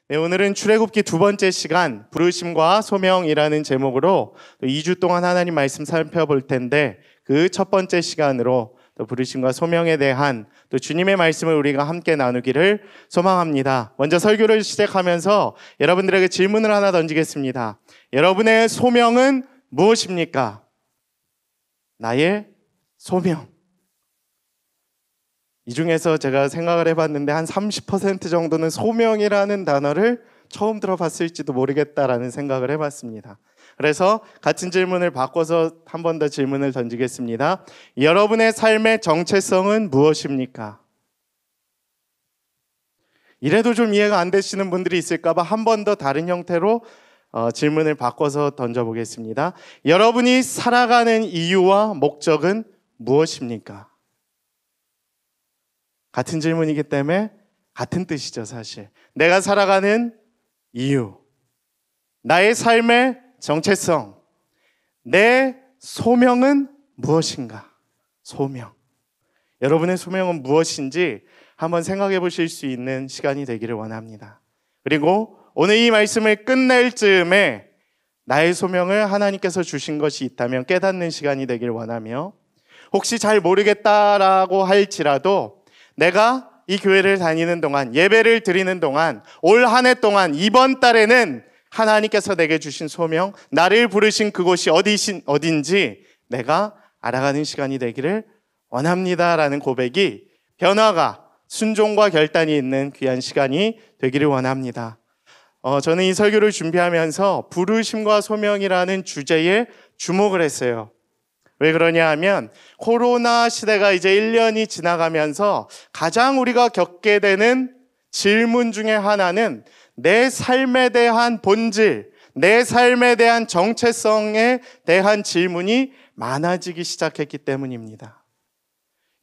네, 오늘은 출애굽기 두 번째 시간 부르심과 소명이라는 제목으로 2주 동안 하나님 말씀 살펴볼 텐데, 그 첫 번째 시간으로 또 부르심과 소명에 대한 또 주님의 말씀을 우리가 함께 나누기를 소망합니다. 먼저 설교를 시작하면서 여러분들에게 질문을 하나 던지겠습니다. 여러분의 소명은 무엇입니까? 나의 소명. 이 중에서 제가 생각을 해봤는데 한 30% 정도는 소명이라는 단어를 처음 들어봤을지도 모르겠다라는 생각을 해봤습니다. 그래서 같은 질문을 바꿔서 한 번 더 질문을 던지겠습니다. 여러분의 삶의 정체성은 무엇입니까? 이래도 좀 이해가 안 되시는 분들이 있을까 봐 한 번 더 다른 형태로 질문을 바꿔서 던져보겠습니다. 여러분이 살아가는 이유와 목적은 무엇입니까? 같은 질문이기 때문에 같은 뜻이죠, 사실. 내가 살아가는 이유, 나의 삶의 정체성, 내 소명은 무엇인가? 소명. 여러분의 소명은 무엇인지 한번 생각해 보실 수 있는 시간이 되기를 원합니다. 그리고 오늘 이 말씀을 끝낼 즈음에 나의 소명을 하나님께서 주신 것이 있다면 깨닫는 시간이 되길 원하며, 혹시 잘 모르겠다라고 할지라도 내가 이 교회를 다니는 동안, 예배를 드리는 동안, 올 한 해 동안, 이번 달에는 하나님께서 내게 주신 소명, 나를 부르신 그곳이 어딘지 내가 알아가는 시간이 되기를 원합니다라는 고백이 변화가, 순종과 결단이 있는 귀한 시간이 되기를 원합니다. 저는 이 설교를 준비하면서 부르심과 소명이라는 주제에 주목을 했어요. 왜 그러냐 하면 코로나 시대가 이제 1년이 지나가면서 가장 우리가 겪게 되는 질문 중에 하나는 내 삶에 대한 본질, 내 삶에 대한 정체성에 대한 질문이 많아지기 시작했기 때문입니다.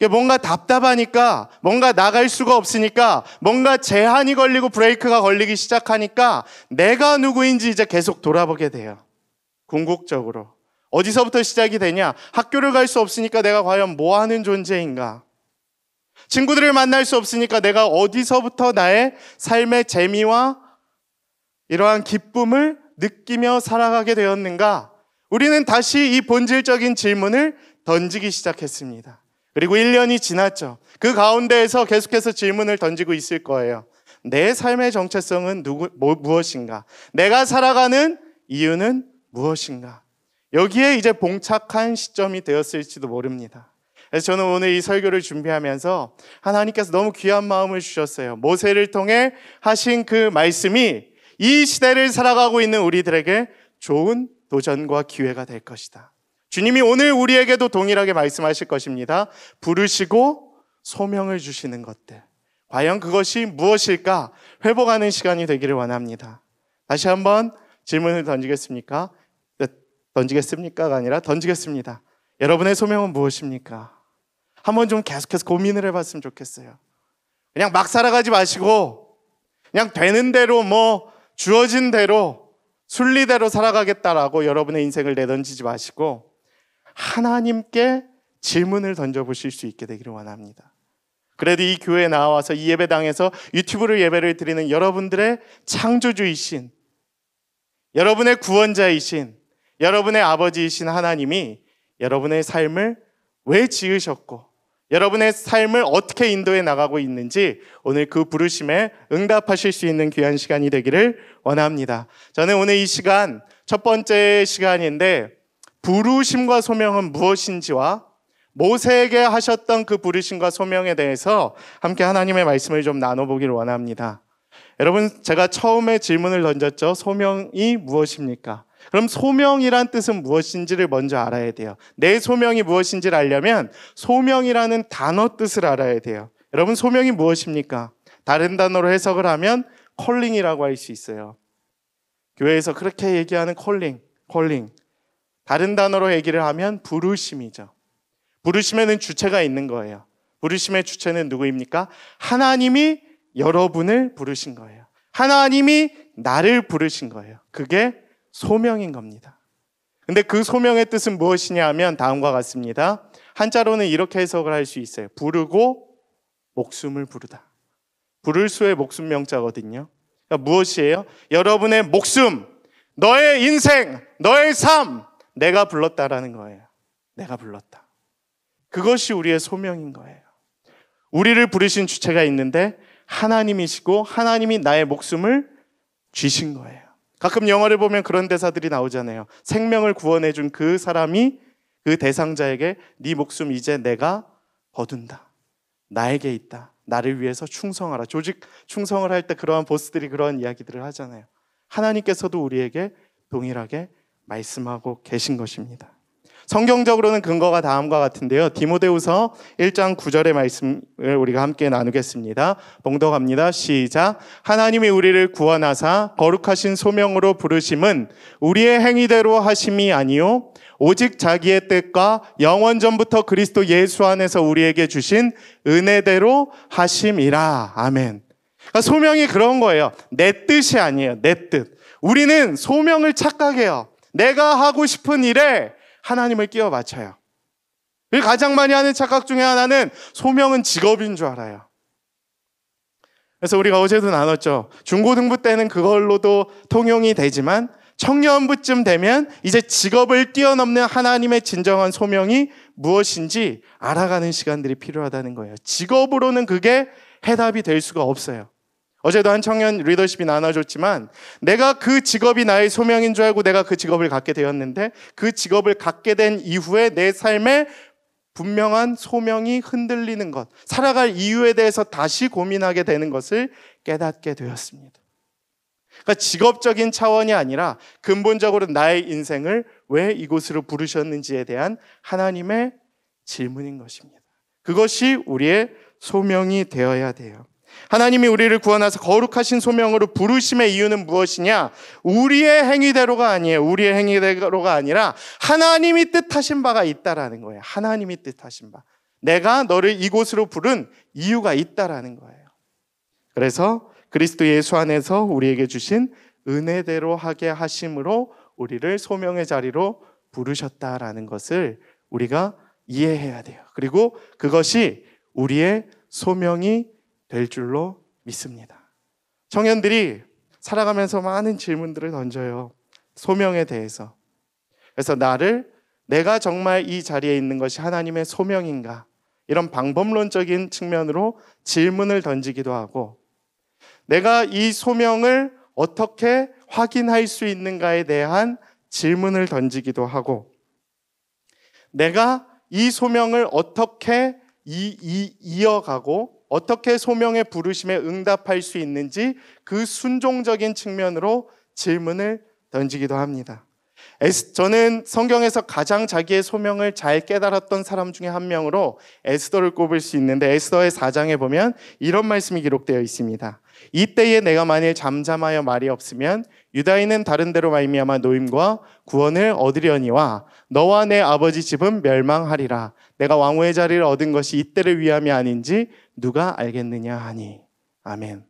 뭔가 답답하니까, 뭔가 나갈 수가 없으니까, 뭔가 제한이 걸리고 브레이크가 걸리기 시작하니까 내가 누구인지 이제 계속 돌아보게 돼요. 궁극적으로. 어디서부터 시작이 되냐? 학교를 갈 수 없으니까 내가 과연 뭐 하는 존재인가? 친구들을 만날 수 없으니까 내가 어디서부터 나의 삶의 재미와 이러한 기쁨을 느끼며 살아가게 되었는가? 우리는 다시 이 본질적인 질문을 던지기 시작했습니다. 그리고 1년이 지났죠. 그 가운데에서 계속해서 질문을 던지고 있을 거예요. 내 삶의 정체성은 무엇인가? 내가 살아가는 이유는 무엇인가? 여기에 이제 봉착한 시점이 되었을지도 모릅니다. 그래서 저는 오늘 이 설교를 준비하면서 하나님께서 너무 귀한 마음을 주셨어요. 모세를 통해 하신 그 말씀이 이 시대를 살아가고 있는 우리들에게 좋은 도전과 기회가 될 것이다. 주님이 오늘 우리에게도 동일하게 말씀하실 것입니다. 부르시고 소명을 주시는 것들, 과연 그것이 무엇일까? 회복하는 시간이 되기를 원합니다. 다시 한번 질문을 던지겠습니까? 던지겠습니까가 아니라 던지겠습니다. 여러분의 소명은 무엇입니까? 한번 좀 계속해서 고민을 해봤으면 좋겠어요. 그냥 막 살아가지 마시고 그냥 되는 대로 주어진 대로 순리대로 살아가겠다라고 여러분의 인생을 내던지지 마시고 하나님께 질문을 던져보실 수 있게 되기를 원합니다. 그래도 이 교회에 나와서 이 예배당에서 유튜브로 예배를 드리는 여러분들의 창조주이신, 여러분의 구원자이신, 여러분의 아버지이신 하나님이 여러분의 삶을 왜 지으셨고 여러분의 삶을 어떻게 인도해 나가고 있는지 오늘 그 부르심에 응답하실 수 있는 귀한 시간이 되기를 원합니다. 저는 오늘 이 시간 첫 번째 시간인데 부르심과 소명은 무엇인지와 모세에게 하셨던 그 부르심과 소명에 대해서 함께 하나님의 말씀을 좀 나눠보기를 원합니다. 여러분, 제가 처음에 질문을 던졌죠. 소명이 무엇입니까? 그럼 소명이란 뜻은 무엇인지를 먼저 알아야 돼요. 내 소명이 무엇인지를 알려면 소명이라는 단어 뜻을 알아야 돼요. 여러분, 소명이 무엇입니까? 다른 단어로 해석을 하면 콜링이라고 할 수 있어요. 교회에서 그렇게 얘기하는 콜링. 다른 단어로 얘기를 하면 부르심이죠. 부르심에는 주체가 있는 거예요. 부르심의 주체는 누구입니까? 하나님이 여러분을 부르신 거예요. 하나님이 나를 부르신 거예요. 그게 소명인 겁니다. 근데 그 소명의 뜻은 무엇이냐 하면 다음과 같습니다. 한자로는 이렇게 해석을 할 수 있어요. 부르고 목숨을 부르다. 부를 수의 목숨 명자거든요. 그러니까 무엇이에요? 여러분의 목숨, 너의 인생, 너의 삶, 내가 불렀다라는 거예요. 내가 불렀다. 그것이 우리의 소명인 거예요. 우리를 부르신 주체가 있는데 하나님이시고 하나님이 나의 목숨을 쥐신 거예요. 가끔 영화를 보면 그런 대사들이 나오잖아요. 생명을 구원해 준 그 사람이 그 대상자에게 네 목숨 이제 내가 거둔다. 나에게 있다. 나를 위해서 충성하라. 조직 충성을 할 때 그러한 보스들이 그러한 이야기들을 하잖아요. 하나님께서도 우리에게 동일하게 말씀하고 계신 것입니다. 성경적으로는 근거가 다음과 같은데요. 디모데후서 1장 9절의 말씀을 우리가 함께 나누겠습니다. 봉독합니다. 시작. 하나님이 우리를 구원하사 거룩하신 소명으로 부르심은 우리의 행위대로 하심이 아니요 오직 자기의 뜻과 영원 전부터 그리스도 예수 안에서 우리에게 주신 은혜대로 하심이라. 아멘. 그러니까 소명이 그런 거예요. 내 뜻이 아니에요. 내 뜻. 우리는 소명을 착각해요. 내가 하고 싶은 일에 하나님을 끼워 맞춰요. 가장 많이 하는 착각 중에 하나는 소명은 직업인 줄 알아요. 그래서 우리가 어제도 나눴죠. 중고등부 때는 그걸로도 통용이 되지만 청년부쯤 되면 이제 직업을 뛰어넘는 하나님의 진정한 소명이 무엇인지 알아가는 시간들이 필요하다는 거예요. 직업으로는 그게 해답이 될 수가 없어요. 어제도 한 청년 리더십이 나눠줬지만 내가 그 직업이 나의 소명인 줄 알고 내가 그 직업을 갖게 되었는데 그 직업을 갖게 된 이후에 내 삶에 분명한 소명이 흔들리는 것, 살아갈 이유에 대해서 다시 고민하게 되는 것을 깨닫게 되었습니다. 그러니까 직업적인 차원이 아니라 근본적으로 나의 인생을 왜 이곳으로 부르셨는지에 대한 하나님의 질문인 것입니다. 그것이 우리의 소명이 되어야 돼요. 하나님이 우리를 구원하사 거룩하신 소명으로 부르심의 이유는 무엇이냐? 우리의 행위대로가 아니에요. 우리의 행위대로가 아니라 하나님이 뜻하신 바가 있다라는 거예요. 하나님이 뜻하신 바. 내가 너를 이곳으로 부른 이유가 있다라는 거예요. 그래서 그리스도 예수 안에서 우리에게 주신 은혜대로 하게 하심으로 우리를 소명의 자리로 부르셨다라는 것을 우리가 이해해야 돼요. 그리고 그것이 우리의 소명이 될 줄로 믿습니다. 청년들이 살아가면서 많은 질문들을 던져요. 소명에 대해서. 그래서 내가 정말 이 자리에 있는 것이 하나님의 소명인가? 이런 방법론적인 측면으로 질문을 던지기도 하고 내가 이 소명을 어떻게 확인할 수 있는가에 대한 질문을 던지기도 하고 내가 이 소명을 어떻게 이어가고 어떻게 소명의 부르심에 응답할 수 있는지 그 순종적인 측면으로 질문을 던지기도 합니다. 저는 성경에서 가장 자기의 소명을 잘 깨달았던 사람 중에 한 명으로 에스더를 꼽을 수 있는데 에스더의 4장에 보면 이런 말씀이 기록되어 있습니다. 이때에 내가 만일 잠잠하여 말이 없으면 유다인은 다른 데로 말미암아 노임과 구원을 얻으려니와 너와 내 아버지 집은 멸망하리라. 내가 왕후의 자리를 얻은 것이 이때를 위함이 아닌지 누가 알겠느냐 하니. 아멘.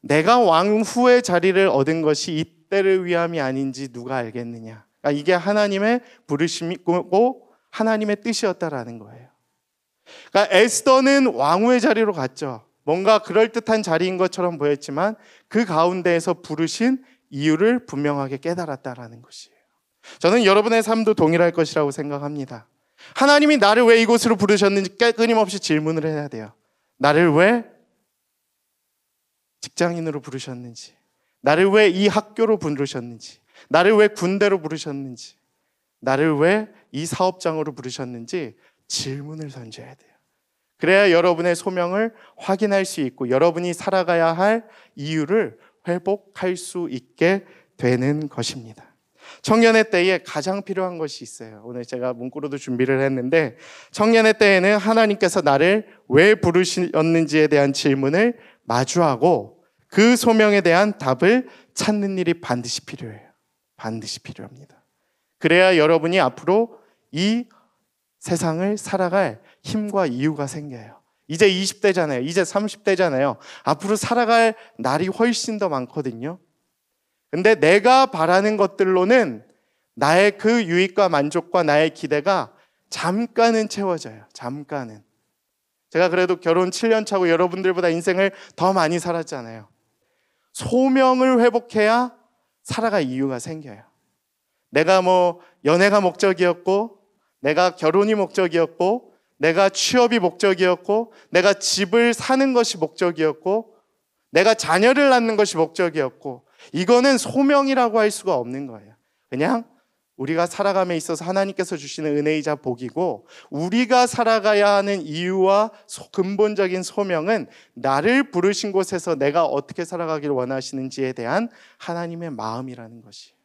내가 왕후의 자리를 얻은 것이 이때를 위함이 아닌지 누가 알겠느냐. 그러니까 이게 하나님의 부르심이고 하나님의 뜻이었다라는 거예요. 그러니까 에스더는 왕후의 자리로 갔죠. 뭔가 그럴듯한 자리인 것처럼 보였지만 그 가운데에서 부르신 이유를 분명하게 깨달았다라는 것이에요. 저는 여러분의 삶도 동일할 것이라고 생각합니다. 하나님이 나를 왜 이곳으로 부르셨는지 끊임없이 질문을 해야 돼요. 나를 왜 직장인으로 부르셨는지, 나를 왜 이 학교로 부르셨는지, 나를 왜 군대로 부르셨는지, 나를 왜 이 사업장으로 부르셨는지 질문을 던져야 돼요. 그래야 여러분의 소명을 확인할 수 있고 여러분이 살아가야 할 이유를 회복할 수 있게 되는 것입니다. 청년의 때에 가장 필요한 것이 있어요. 오늘 제가 문구로도 준비를 했는데 청년의 때에는 하나님께서 나를 왜 부르셨는지에 대한 질문을 마주하고 그 소명에 대한 답을 찾는 일이 반드시 필요해요. 반드시 필요합니다. 그래야 여러분이 앞으로 이 세상을 살아갈 힘과 이유가 생겨요. 이제 20대잖아요. 이제 30대잖아요. 앞으로 살아갈 날이 훨씬 더 많거든요. 근데 내가 바라는 것들로는 나의 그 유익과 만족과 나의 기대가 잠깐은 채워져요. 잠깐은. 제가 그래도 결혼 7년 차고 여러분들보다 인생을 더 많이 살았잖아요. 소명을 회복해야 살아갈 이유가 생겨요. 내가 연애가 목적이었고, 내가 결혼이 목적이었고, 내가 취업이 목적이었고, 내가 집을 사는 것이 목적이었고, 내가 자녀를 낳는 것이 목적이었고, 이거는 소명이라고 할 수가 없는 거예요. 그냥 우리가 살아감에 있어서 하나님께서 주시는 은혜이자 복이고, 우리가 살아가야 하는 이유와 근본적인 소명은 나를 부르신 곳에서 내가 어떻게 살아가기를 원하시는지에 대한 하나님의 마음이라는 것이,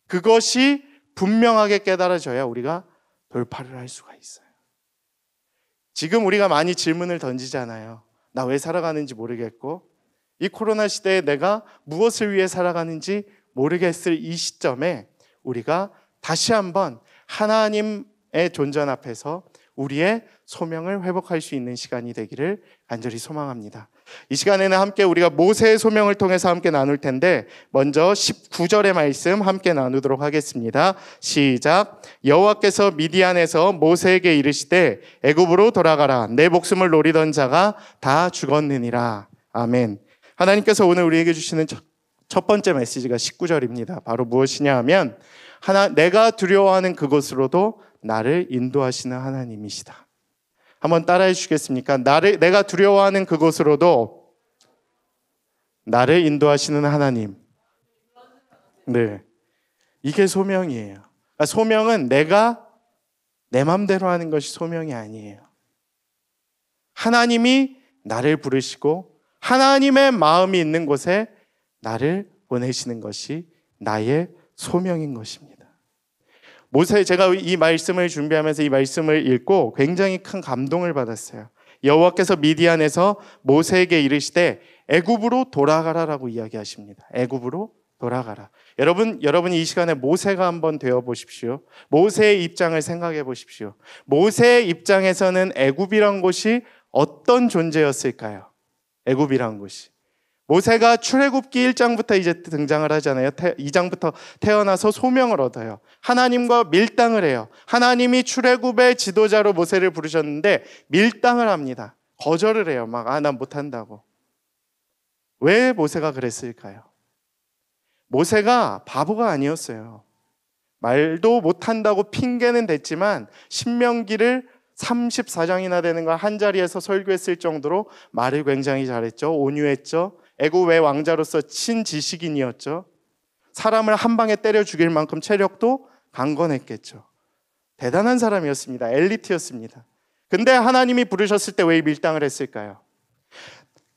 그것이 분명하게 깨달아져야 우리가 돌파를 할 수가 있어요. 지금 우리가 많이 질문을 던지잖아요. 나 왜 살아가는지 모르겠고, 이 코로나 시대에 내가 무엇을 위해 살아가는지 모르겠을 이 시점에 우리가 다시 한번 하나님의 존전 앞에서 우리의 소명을 회복할 수 있는 시간이 되기를 간절히 소망합니다. 이 시간에는 함께 우리가 모세의 소명을 통해서 함께 나눌 텐데, 먼저 19절의 말씀 함께 나누도록 하겠습니다. 시작. 여호와께서 미디안에서 모세에게 이르시되 애굽으로 돌아가라. 내 목숨을 노리던 자가 다 죽었느니라. 아멘. 하나님께서 오늘 우리에게 주시는 첫 번째 메시지가 19절입니다. 바로 무엇이냐 하면, 내가 두려워하는 그곳으로도 나를 인도하시는 하나님이시다. 한번 따라해 주시겠습니까? 내가 두려워하는 그곳으로도 나를 인도하시는 하나님. 네, 이게 소명이에요. 그러니까 소명은 내가 내 맘대로 하는 것이 소명이 아니에요. 하나님이 나를 부르시고 하나님의 마음이 있는 곳에 나를 보내시는 것이 나의 소명인 것입니다. 제가 이 말씀을 준비하면서 이 말씀을 읽고 굉장히 큰 감동을 받았어요. 여호와께서 미디안에서 모세에게 이르시되 애굽으로 돌아가라라고 이야기하십니다. 애굽으로 돌아가라. 여러분이 이 시간에 모세가 한번 되어 보십시오. 모세의 입장을 생각해 보십시오. 모세의 입장에서는 애굽이란 곳이 어떤 존재였을까요? 애굽이란 곳이, 모세가 출애굽기 1장부터 이제 등장을 하잖아요. 2장부터 태어나서 소명을 얻어요. 하나님과 밀당을 해요. 하나님이 출애굽의 지도자로 모세를 부르셨는데 밀당을 합니다. 거절을 해요. 난 못한다고. 왜 모세가 그랬을까요? 모세가 바보가 아니었어요. 말도 못한다고 핑계는 댔지만 신명기를 34장이나 되는 걸 한자리에서 설교했을 정도로 말을 굉장히 잘했죠. 온유했죠. 애굽의 왕자로서 친지식인이었죠. 사람을 한 방에 때려 죽일 만큼 체력도 강건했겠죠. 대단한 사람이었습니다. 엘리트였습니다. 근데 하나님이 부르셨을 때 왜 밀당을 했을까요?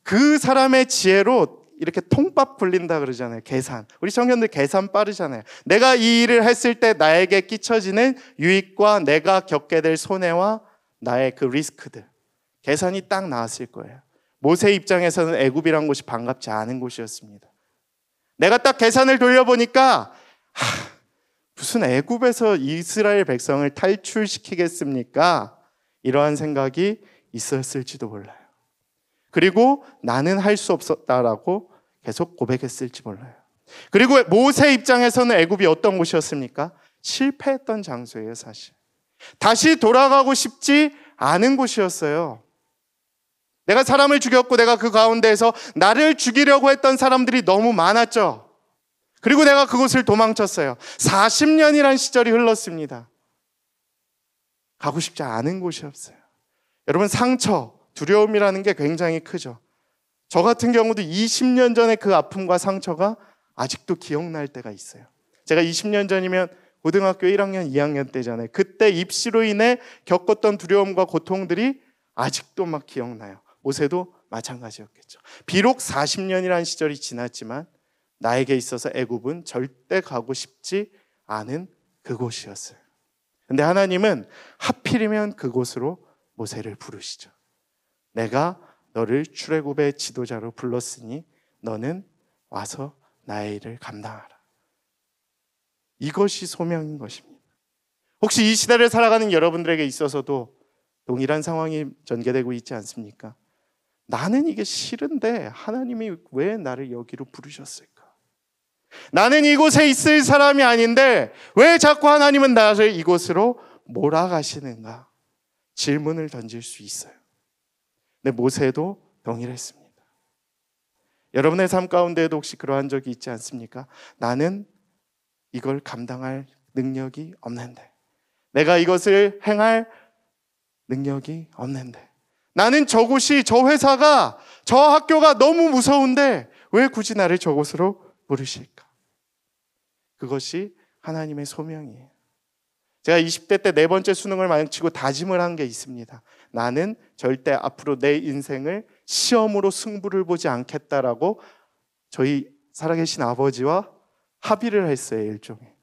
그 사람의 지혜로 이렇게 통밥 굴린다 그러잖아요. 계산. 우리 청년들 계산 빠르잖아요. 내가 이 일을 했을 때 나에게 끼쳐지는 유익과 내가 겪게 될 손해와 나의 그 리스크들, 계산이 딱 나왔을 거예요. 모세 입장에서는 애굽이란 곳이 반갑지 않은 곳이었습니다. 내가 딱 계산을 돌려보니까 무슨 애굽에서 이스라엘 백성을 탈출시키겠습니까? 이러한 생각이 있었을지도 몰라요. 그리고 나는 할 수 없었다라고 계속 고백했을지 몰라요. 그리고 모세 입장에서는 애굽이 어떤 곳이었습니까? 실패했던 장소예요, 사실. 다시 돌아가고 싶지 않은 곳이었어요. 내가 사람을 죽였고 내가 그 가운데에서 나를 죽이려고 했던 사람들이 너무 많았죠. 그리고 내가 그곳을 도망쳤어요. 40년이란 시절이 흘렀습니다. 가고 싶지 않은 곳이었어요. 여러분, 상처, 두려움이라는 게 굉장히 크죠. 저 같은 경우도 20년 전에 그 아픔과 상처가 아직도 기억날 때가 있어요. 제가 20년 전이면 고등학교 1학년, 2학년 때잖아요. 그때 입시로 인해 겪었던 두려움과 고통들이 아직도 막 기억나요. 모세도 마찬가지였겠죠. 비록 40년이라는 시절이 지났지만 나에게 있어서 애굽은 절대 가고 싶지 않은 그곳이었어요. 근데 하나님은 하필이면 그곳으로 모세를 부르시죠. 내가 너를 출애굽의 지도자로 불렀으니 너는 와서 나의 일을 감당하라. 이것이 소명인 것입니다. 혹시 이 시대를 살아가는 여러분들에게 있어서도 동일한 상황이 전개되고 있지 않습니까? 나는 이게 싫은데 하나님이 왜 나를 여기로 부르셨을까? 나는 이곳에 있을 사람이 아닌데 왜 자꾸 하나님은 나를 이곳으로 몰아가시는가? 질문을 던질 수 있어요. 근데 모세도 동일했습니다. 여러분의 삶 가운데에도 혹시 그러한 적이 있지 않습니까? 나는 이걸 감당할 능력이 없는데, 내가 이것을 행할 능력이 없는데, 나는 저곳이, 저 회사가, 저 학교가 너무 무서운데 왜 굳이 나를 저곳으로 부르실까? 그것이 하나님의 소명이에요. 제가 20대 때 4번째 수능을 마치고 다짐을 한 게 있습니다. 나는 절대 앞으로 내 인생을 시험으로 승부를 보지 않겠다라고 저희 살아계신 아버지와 합의를 했어요. 일종의.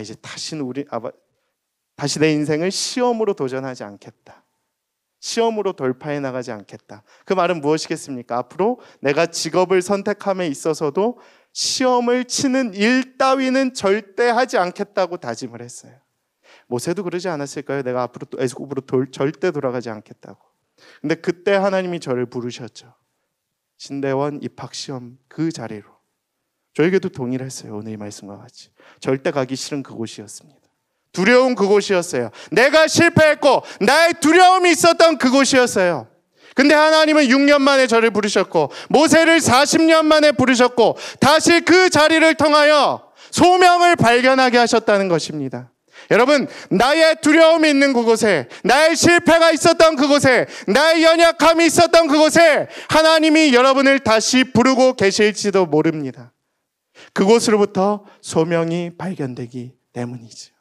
이제 다시 내 인생을 시험으로 도전하지 않겠다. 시험으로 돌파해 나가지 않겠다. 그 말은 무엇이겠습니까? 앞으로 내가 직업을 선택함에 있어서도 시험을 치는 일 따위는 절대 하지 않겠다고 다짐을 했어요. 모세도 그러지 않았을까요? 내가 앞으로 애굽으로 절대 돌아가지 않겠다고. 근데 그때 하나님이 저를 부르셨죠. 신대원 입학시험 그 자리로. 저에게도 동의를 했어요. 오늘 이 말씀과 같이. 절대 가기 싫은 그곳이었습니다. 두려운 그곳이었어요. 내가 실패했고 나의 두려움이 있었던 그곳이었어요. 근데 하나님은 6년 만에 저를 부르셨고 모세를 40년 만에 부르셨고 다시 그 자리를 통하여 소명을 발견하게 하셨다는 것입니다. 여러분, 나의 두려움이 있는 그곳에, 나의 실패가 있었던 그곳에, 나의 연약함이 있었던 그곳에 하나님이 여러분을 다시 부르고 계실지도 모릅니다. 그곳으로부터 소명이 발견되기 때문이죠.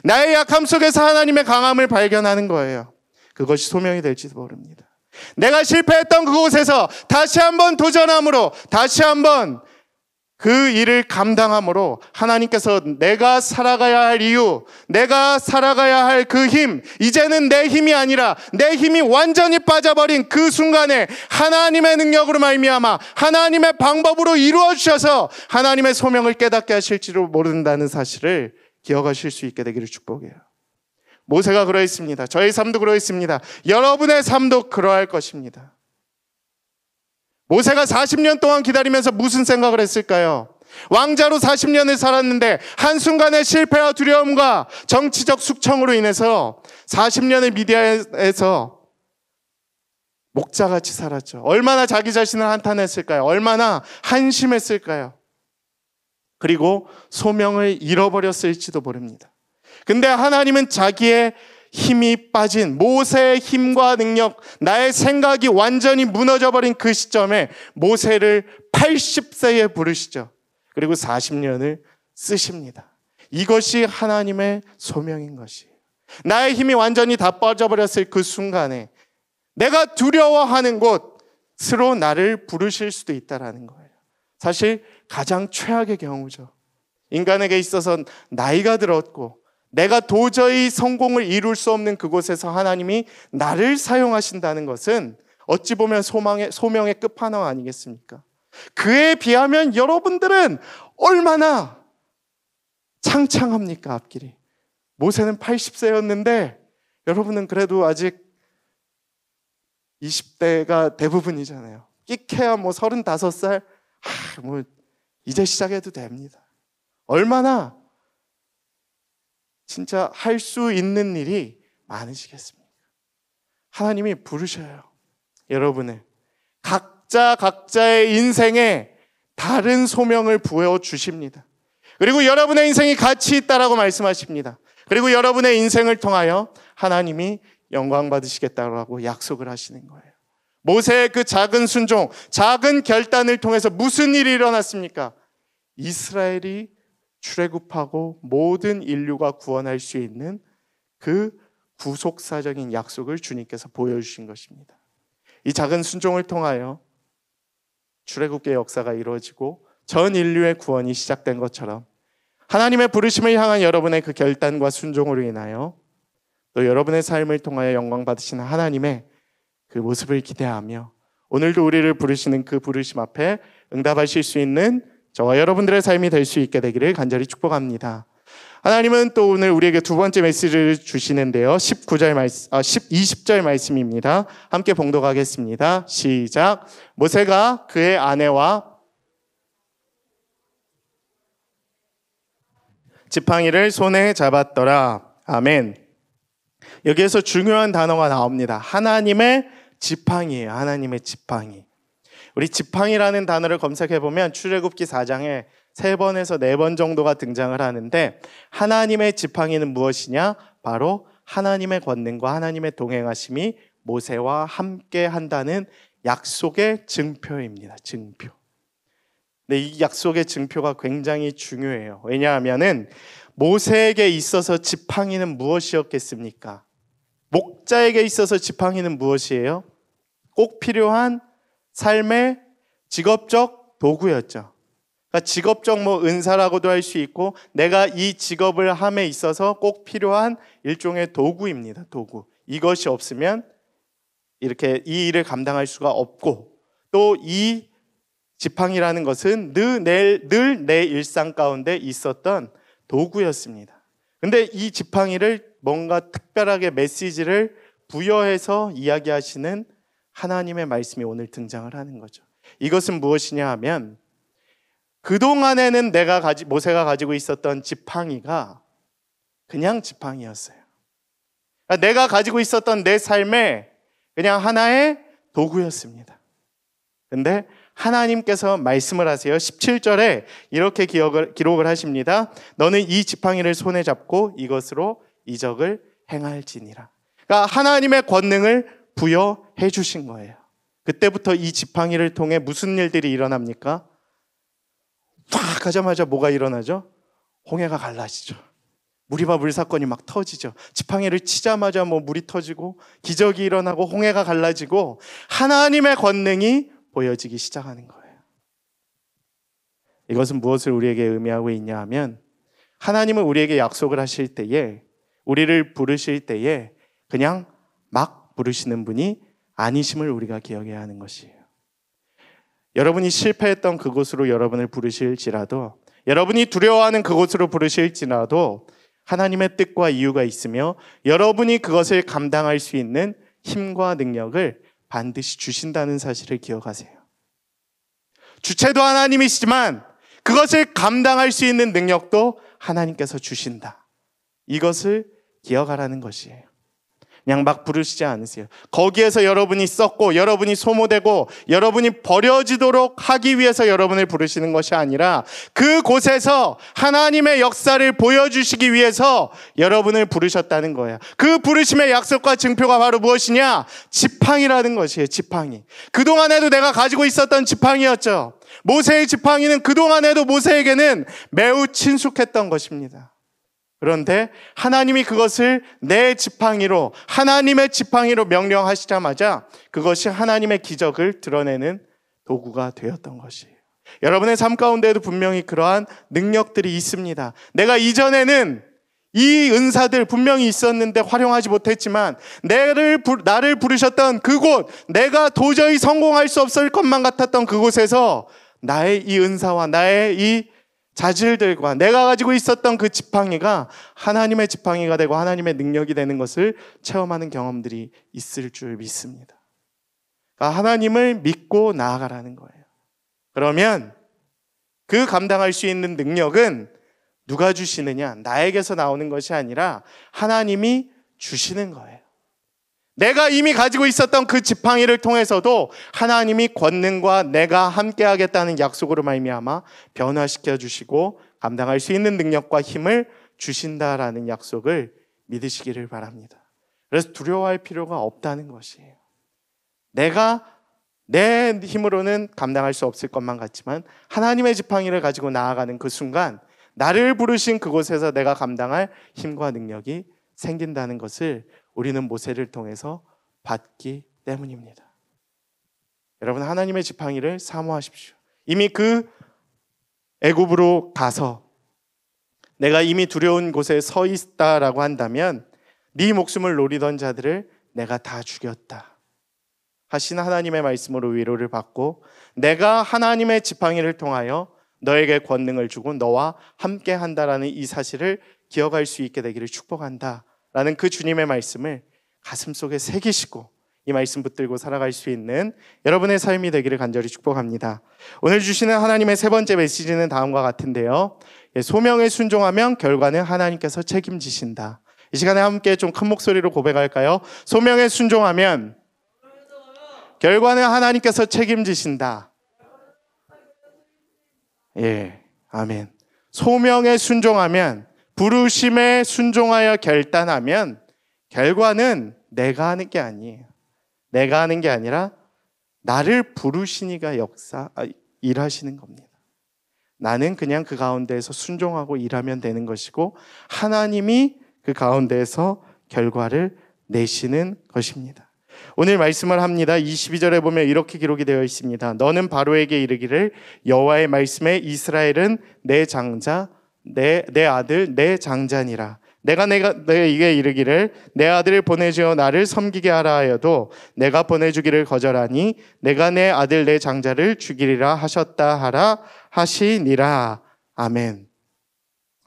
나의 약함 속에서 하나님의 강함을 발견하는 거예요. 그것이 소명이 될지도 모릅니다. 내가 실패했던 그곳에서 다시 한번 도전함으로, 다시 한번 그 일을 감당함으로 하나님께서 내가 살아가야 할 이유, 내가 살아가야 할 그 힘, 이제는 내 힘이 아니라 내 힘이 완전히 빠져버린 그 순간에 하나님의 능력으로 말미암아 하나님의 방법으로 이루어 주셔서 하나님의 소명을 깨닫게 하실지도 모른다는 사실을 기억하실 수 있게 되기를 축복해요. 모세가 그러했습니다. 저의 삶도 그러했습니다. 여러분의 삶도 그러할 것입니다. 모세가 40년 동안 기다리면서 무슨 생각을 했을까요? 왕자로 40년을 살았는데 한순간의 실패와 두려움과 정치적 숙청으로 인해서 40년을 미디어에서 목자같이 살았죠. 얼마나 자기 자신을 한탄했을까요? 얼마나 한심했을까요? 그리고 소명을 잃어버렸을지도 모릅니다. 근데 하나님은 자기의 힘이 빠진 모세의 힘과 능력, 나의 생각이 완전히 무너져버린 그 시점에 모세를 80세에 부르시죠. 그리고 40년을 쓰십니다. 이것이 하나님의 소명인 것이에요. 나의 힘이 완전히 다 빠져버렸을 그 순간에 내가 두려워하는 곳으로 나를 부르실 수도 있다는 거예요. 사실 가장 최악의 경우죠. 인간에게 있어서 나이가 들었고 내가 도저히 성공을 이룰 수 없는 그곳에서 하나님이 나를 사용하신다는 것은 어찌 보면 소명의 끝판왕 아니겠습니까? 그에 비하면 여러분들은 얼마나 창창합니까, 앞길이. 모세는 80세였는데 여러분은 그래도 아직 20대가 대부분이잖아요. 끼케야 35살, 이제 시작해도 됩니다. 얼마나 진짜 할 수 있는 일이 많으시겠습니까? 하나님이 부르셔요. 여러분을 각자의 인생에 다른 소명을 부어주십니다. 그리고 여러분의 인생이 가치 있다라고 말씀하십니다. 그리고 여러분의 인생을 통하여 하나님이 영광 받으시겠다라고 약속을 하시는 거예요. 모세의 그 작은 순종, 작은 결단을 통해서 무슨 일이 일어났습니까? 이스라엘이 출애굽하고 모든 인류가 구원할 수 있는 그 구속사적인 약속을 주님께서 보여주신 것입니다. 이 작은 순종을 통하여 출애굽의 역사가 이루어지고 전 인류의 구원이 시작된 것처럼 하나님의 부르심을 향한 여러분의 그 결단과 순종으로 인하여 또 여러분의 삶을 통하여 영광 받으시는 하나님의 그 모습을 기대하며 오늘도 우리를 부르시는 그 부르심 앞에 응답하실 수 있는 저와 여러분들의 삶이 될 수 있게 되기를 간절히 축복합니다. 하나님은 또 오늘 우리에게 두 번째 메시지를 주시는데요. 20절 말씀입니다. 함께 봉독하겠습니다. 시작. 모세가 그의 아내와 지팡이를 손에 잡았더라. 아멘. 여기에서 중요한 단어가 나옵니다. 하나님의 지팡이예요. 하나님의 지팡이. 우리 지팡이라는 단어를 검색해 보면 출애굽기 4장에 3번에서 4번 정도가 등장을 하는데, 하나님의 지팡이는 무엇이냐? 바로 하나님의 권능과 하나님의 동행하심이 모세와 함께 한다는 약속의 증표입니다. 증표. 근데 이 약속의 증표가 굉장히 중요해요. 왜냐하면은 모세에게 있어서 지팡이는 무엇이었겠습니까? 목자에게 있어서 지팡이는 무엇이에요? 꼭 필요한 삶의 직업적 도구였죠. 그러니까 직업적 은사라고도 할 수 있고, 내가 이 직업을 함에 있어서 꼭 필요한 일종의 도구입니다. 도구. 이것이 없으면 이렇게 이 일을 감당할 수가 없고, 또 이 지팡이라는 것은 늘 내 일상 가운데 있었던 도구였습니다. 근데 이 지팡이를 뭔가 특별하게 메시지를 부여해서 이야기하시는 하나님의 말씀이 오늘 등장을 하는 거죠. 이것은 무엇이냐 하면, 그동안에는 모세가 가지고 있었던 지팡이가 그냥 지팡이였어요. 그러니까 내가 가지고 있었던 내 삶에 그냥 하나의 도구였습니다. 근데 하나님께서 말씀을 하세요. 17절에 이렇게 기록을 하십니다. 너는 이 지팡이를 손에 잡고 이것으로 이적을 행할지니라. 그러니까 하나님의 권능을 부여해 주신 거예요. 그때부터 이 지팡이를 통해 무슨 일들이 일어납니까? 확 하자마자 뭐가 일어나죠? 홍해가 갈라지죠. 무리바 물사건이 막 터지죠. 지팡이를 치자마자 물이 터지고 기적이 일어나고 홍해가 갈라지고 하나님의 권능이 보여지기 시작하는 거예요. 이것은 무엇을 우리에게 의미하고 있냐 하면, 하나님은 우리에게 약속을 하실 때에, 우리를 부르실 때에 그냥 막 부르시는 분이 아니심을 우리가 기억해야 하는 것이에요. 여러분이 실패했던 그곳으로 여러분을 부르실지라도, 여러분이 두려워하는 그곳으로 부르실지라도 하나님의 뜻과 이유가 있으며 여러분이 그것을 감당할 수 있는 힘과 능력을 반드시 주신다는 사실을 기억하세요. 주체도 하나님이시지만 그것을 감당할 수 있는 능력도 하나님께서 주신다. 이것을 기억하라는 것이에요. 그냥 막 부르시지 않으세요. 거기에서 여러분이 썩고 여러분이 소모되고 여러분이 버려지도록 하기 위해서 여러분을 부르시는 것이 아니라, 그곳에서 하나님의 역사를 보여주시기 위해서 여러분을 부르셨다는 거예요. 그 부르심의 약속과 증표가 바로 무엇이냐? 지팡이라는 것이에요. 지팡이. 그동안에도 내가 가지고 있었던 지팡이였죠. 모세의 지팡이는 그동안에도 모세에게는 매우 친숙했던 것입니다. 그런데 하나님이 그것을 내 지팡이로, 하나님의 지팡이로 명령하시자마자 그것이 하나님의 기적을 드러내는 도구가 되었던 것이에요. 여러분의 삶 가운데에도 분명히 그러한 능력들이 있습니다. 내가 이전에는 이 은사들 분명히 있었는데 활용하지 못했지만, 나를 부르셨던 그곳, 내가 도저히 성공할 수 없을 것만 같았던 그곳에서 나의 이 은사와 나의 이 자질들과 내가 가지고 있었던 그 지팡이가 하나님의 지팡이가 되고 하나님의 능력이 되는 것을 체험하는 경험들이 있을 줄 믿습니다. 그러니까 하나님을 믿고 나아가라는 거예요. 그러면 그 감당할 수 있는 능력은 누가 주시느냐? 나에게서 나오는 것이 아니라 하나님이 주시는 거예요. 내가 이미 가지고 있었던 그 지팡이를 통해서도 하나님이 권능과 내가 함께 하겠다는 약속으로 말미암아 변화시켜 주시고 감당할 수 있는 능력과 힘을 주신다라는 약속을 믿으시기를 바랍니다. 그래서 두려워할 필요가 없다는 것이에요. 내가 내 힘으로는 감당할 수 없을 것만 같지만 하나님의 지팡이를 가지고 나아가는 그 순간 나를 부르신 그곳에서 내가 감당할 힘과 능력이 생긴다는 것을 우리는 모세를 통해서 봤기 때문입니다. 여러분, 하나님의 지팡이를 사모하십시오. 이미 그 애굽으로 가서 내가 이미 두려운 곳에 서 있다라고 한다면, 네 목숨을 노리던 자들을 내가 다 죽였다 하신 하나님의 말씀으로 위로를 받고, 내가 하나님의 지팡이를 통하여 너에게 권능을 주고 너와 함께 한다라는 이 사실을 기억할 수 있게 되기를 축복한다 라는 그 주님의 말씀을 가슴속에 새기시고 이 말씀 붙들고 살아갈 수 있는 여러분의 삶이 되기를 간절히 축복합니다. 오늘 주시는 하나님의 세 번째 메시지는 다음과 같은데요. 소명에 순종하면 결과는 하나님께서 책임지신다. 이 시간에 함께 좀 큰 목소리로 고백할까요? 소명에 순종하면 결과는 하나님께서 책임지신다. 예, 아멘. 소명에 순종하면, 부르심에 순종하여 결단하면 결과는 내가 하는 게 아니에요. 내가 하는 게 아니라 나를 부르시니가 일하시는 겁니다. 나는 그냥 그 가운데에서 순종하고 일하면 되는 것이고 하나님이 그 가운데에서 결과를 내시는 것입니다. 오늘 말씀을 합니다. 22절에 보면 이렇게 기록이 되어 있습니다. 너는 바로에게 이르기를 여호와의 말씀에 이스라엘은 내 장자, 내 아들, 내 장자니라. 내가 이게 이르기를 내 아들을 보내주어 나를 섬기게 하라 하여도 내가 보내주기를 거절하니 내가 내 아들 내 장자를 죽이리라 하셨다 하라 하시니라. 아멘.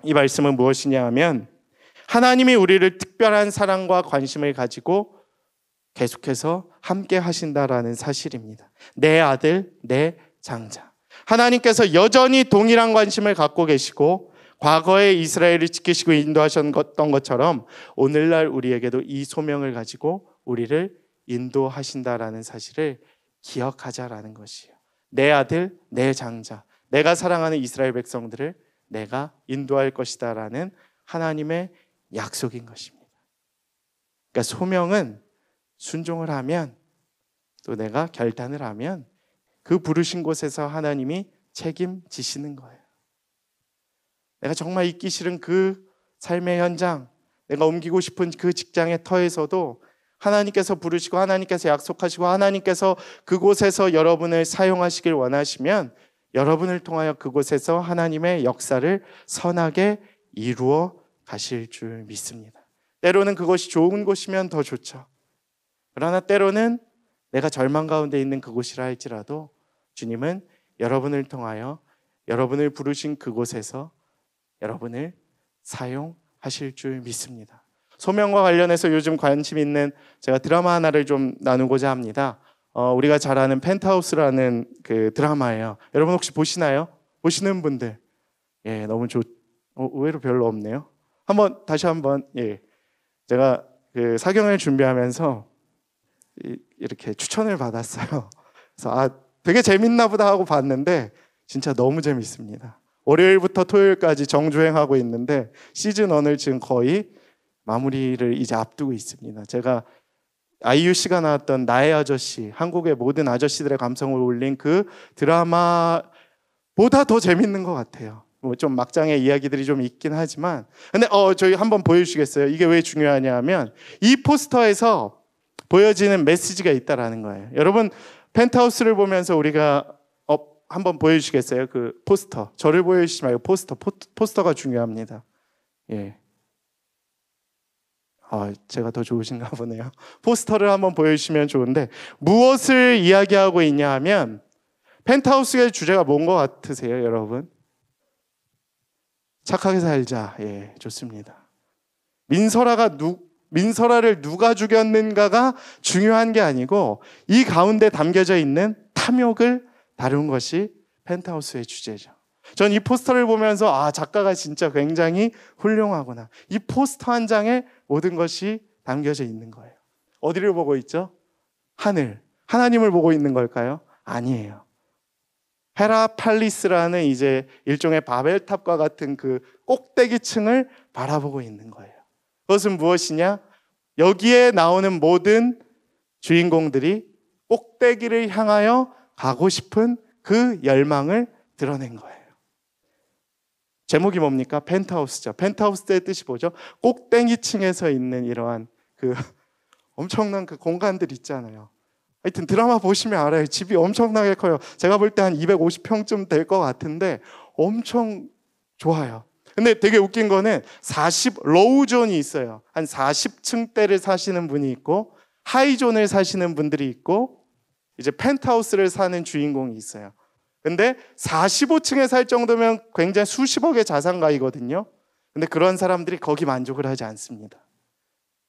이 말씀은 무엇이냐 하면 하나님이 우리를 특별한 사랑과 관심을 가지고 계속해서 함께 하신다라는 사실입니다. 내 아들, 내 장자. 하나님께서 여전히 동일한 관심을 갖고 계시고 과거에 이스라엘을 지키시고 인도하셨던 것처럼 오늘날 우리에게도 이 소명을 가지고 우리를 인도하신다라는 사실을 기억하자라는 것이에요. 내 아들, 내 장자. 내가 사랑하는 이스라엘 백성들을 내가 인도할 것이다라는 하나님의 약속인 것입니다. 그러니까 소명은 순종을 하면 또 내가 결단을 하면 그 부르신 곳에서 하나님이 책임지시는 거예요. 내가 정말 있기 싫은 그 삶의 현장, 내가 옮기고 싶은 그 직장의 터에서도 하나님께서 부르시고 하나님께서 약속하시고 하나님께서 그곳에서 여러분을 사용하시길 원하시면 여러분을 통하여 그곳에서 하나님의 역사를 선하게 이루어 가실 줄 믿습니다. 때로는 그것이 좋은 곳이면 더 좋죠. 그러나 때로는 내가 절망 가운데 있는 그곳이라 할지라도 주님은 여러분을 통하여 여러분을 부르신 그곳에서 여러분을 사용하실 줄 믿습니다. 소명과 관련해서 요즘 관심 있는 제가 드라마 하나를 좀 나누고자 합니다. 우리가 잘 아는 펜트하우스라는 그 드라마예요. 여러분 혹시 보시나요? 보시는 분들, 예, 너무 의외로 별로 없네요. 다시 한번, 예, 제가 그 사경을 준비하면서 이렇게 추천을 받았어요. 그래서 되게 재밌나 보다 하고 봤는데 진짜 너무 재밌습니다. 월요일부터 토요일까지 정주행하고 있는데 시즌 1을 지금 거의 마무리를 이제 앞두고 있습니다. 제가 아이유 씨가 나왔던 나의 아저씨, 한국의 모든 아저씨들의 감성을 올린 그 드라마보다 더 재밌는 것 같아요. 좀 막장의 이야기들이 좀 있긴 하지만 근데 저희 한번 보여주시겠어요? 이게 왜 중요하냐 하면 이 포스터에서 보여지는 메시지가 있다라는 거예요. 여러분 펜트하우스를 보면서 우리가 한번 보여주시겠어요? 그 포스터. 저를 보여주시지 말고 포스터가 중요합니다. 예. 제가 더 좋으신가 보네요. 포스터를 한번 보여주시면 좋은데 무엇을 이야기하고 있냐 하면 펜트하우스의 주제가 뭔 것 같으세요, 여러분? 착하게 살자. 예, 좋습니다. 민설아를 누가 죽였는가가 중요한 게 아니고 이 가운데 담겨져 있는 탐욕을 다룬 것이 펜트하우스의 주제죠. 전 이 포스터를 보면서 작가가 진짜 굉장히 훌륭하구나. 이 포스터 한 장에 모든 것이 담겨져 있는 거예요. 어디를 보고 있죠? 하늘. 하나님을 보고 있는 걸까요? 아니에요. 헤라팔리스라는 이제 일종의 바벨탑과 같은 그 꼭대기층을 바라보고 있는 거예요. 그것은 무엇이냐? 여기에 나오는 모든 주인공들이 꼭대기를 향하여 가고 싶은 그 열망을 드러낸 거예요. 제목이 뭡니까? 펜트하우스죠. 펜트하우스의 뜻이 뭐죠? 꼭대기층에서 있는 이러한 그 엄청난 그 공간들 있잖아요. 하여튼 드라마 보시면 알아요. 집이 엄청나게 커요. 제가 볼 때 한 250평쯤 될 것 같은데 엄청 좋아요. 근데 되게 웃긴 거는 로우존이 있어요. 한 40층대를 사시는 분이 있고 하이존을 사시는 분들이 있고 이제 펜트하우스를 사는 주인공이 있어요. 근데 45층에 살 정도면 굉장히 수십억의 자산가이거든요. 근데 그런 사람들이 거기 만족을 하지 않습니다.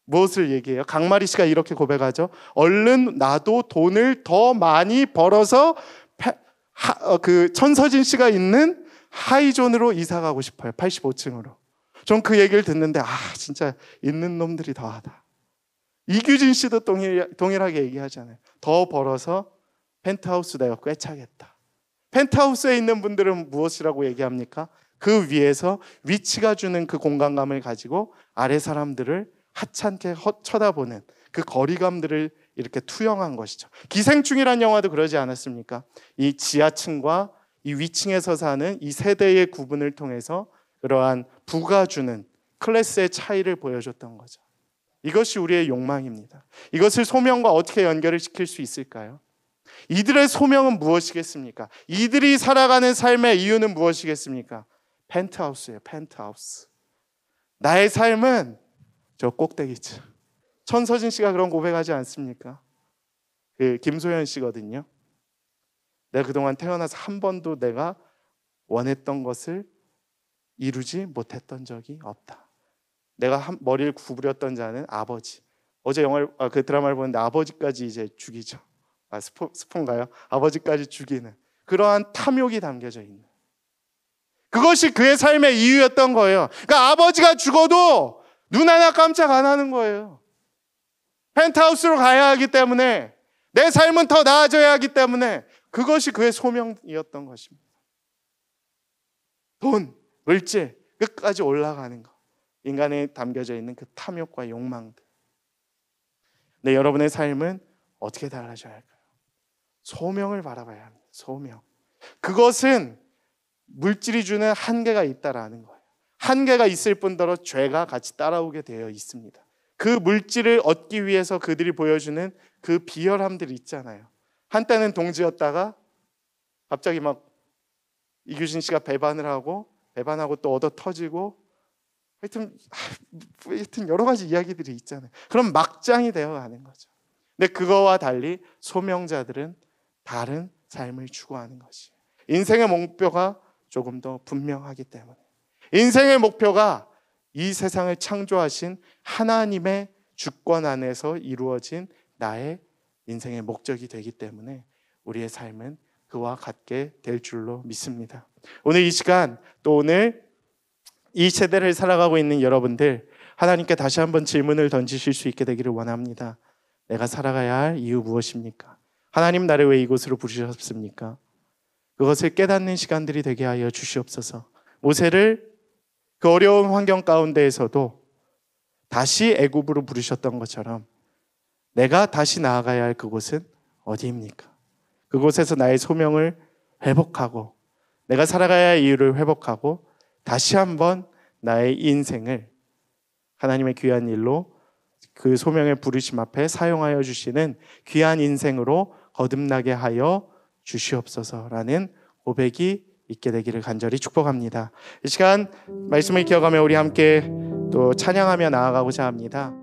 무엇을 얘기해요? 강마리 씨가 이렇게 고백하죠. 얼른 나도 돈을 더 많이 벌어서 그 천서진 씨가 있는 하이존으로 이사 가고 싶어요. 85층으로. 전 그 얘기를 듣는데 진짜 있는 놈들이 더하다. 이규진 씨도 동일하게 얘기하잖아요. 더 벌어서 펜트하우스 내가 꿰차겠다. 펜트하우스에 있는 분들은 무엇이라고 얘기합니까? 그 위에서 위치가 주는 그 공간감을 가지고 아래 사람들을 하찮게 쳐다보는 그 거리감들을 이렇게 투영한 것이죠. 기생충이라는 영화도 그러지 않았습니까? 이 지하층과 이 위층에서 사는 이 세대의 구분을 통해서 그러한 부가 주는 클래스의 차이를 보여줬던 거죠. 이것이 우리의 욕망입니다. 이것을 소명과 어떻게 연결을 시킬 수 있을까요? 이들의 소명은 무엇이겠습니까? 이들이 살아가는 삶의 이유는 무엇이겠습니까? 펜트하우스예요. 펜트하우스. 나의 삶은 저 꼭대기층. 천서진 씨가 그런 고백하지 않습니까? 그 김소연 씨거든요. 내가 그동안 태어나서 한 번도 내가 원했던 것을 이루지 못했던 적이 없다. 내가 머리를 구부렸던 자는 아버지. 어제 그 드라마를 보는데 아버지까지 이제 죽이죠. 스폰가요? 아버지까지 죽이는 그러한 탐욕이 담겨져 있는, 그것이 그의 삶의 이유였던 거예요. 그러니까 아버지가 죽어도 눈 하나 깜짝 안 하는 거예요. 펜트하우스로 가야 하기 때문에, 내 삶은 더 나아져야 하기 때문에, 그것이 그의 소명이었던 것입니다. 돈, 물질, 끝까지 올라가는 것, 인간에 담겨져 있는 그 탐욕과 욕망들. 네, 여러분의 삶은 어떻게 달라져야 할까요? 소명을 바라봐야 합니다. 소명. 그것은 물질이 주는 한계가 있다라는 거예요. 한계가 있을 뿐더러 죄가 같이 따라오게 되어 있습니다. 그 물질을 얻기 위해서 그들이 보여주는 그 비열함들이 있잖아요. 한때는 동지였다가 갑자기 막 이규진 씨가 배반하고 또 얻어 터지고, 하여튼 여러 가지 이야기들이 있잖아요. 그럼 막장이 되어가는 거죠. 근데 그거와 달리 소명자들은 다른 삶을 추구하는 것이, 인생의 목표가 조금 더 분명하기 때문에, 인생의 목표가 이 세상을 창조하신 하나님의 주권 안에서 이루어진 나의 인생의 목적이 되기 때문에 우리의 삶은 그와 같게 될 줄로 믿습니다. 오늘 이 시간, 또 오늘 이 세대를 살아가고 있는 여러분들, 하나님께 다시 한번 질문을 던지실 수 있게 되기를 원합니다. 내가 살아가야 할 이유 무엇입니까? 하나님, 나를 왜 이곳으로 부르셨습니까? 그것을 깨닫는 시간들이 되게 하여 주시옵소서. 모세를 그 어려운 환경 가운데에서도 다시 애굽으로 부르셨던 것처럼 내가 다시 나아가야 할 그곳은 어디입니까? 그곳에서 나의 소명을 회복하고, 내가 살아가야 할 이유를 회복하고, 다시 한번 나의 인생을 하나님의 귀한 일로, 그 소명의 부르심 앞에 사용하여 주시는 귀한 인생으로 거듭나게 하여 주시옵소서라는 고백이 있게 되기를 간절히 축복합니다. 이 시간 말씀을 기억하며 우리 함께 또 찬양하며 나아가고자 합니다.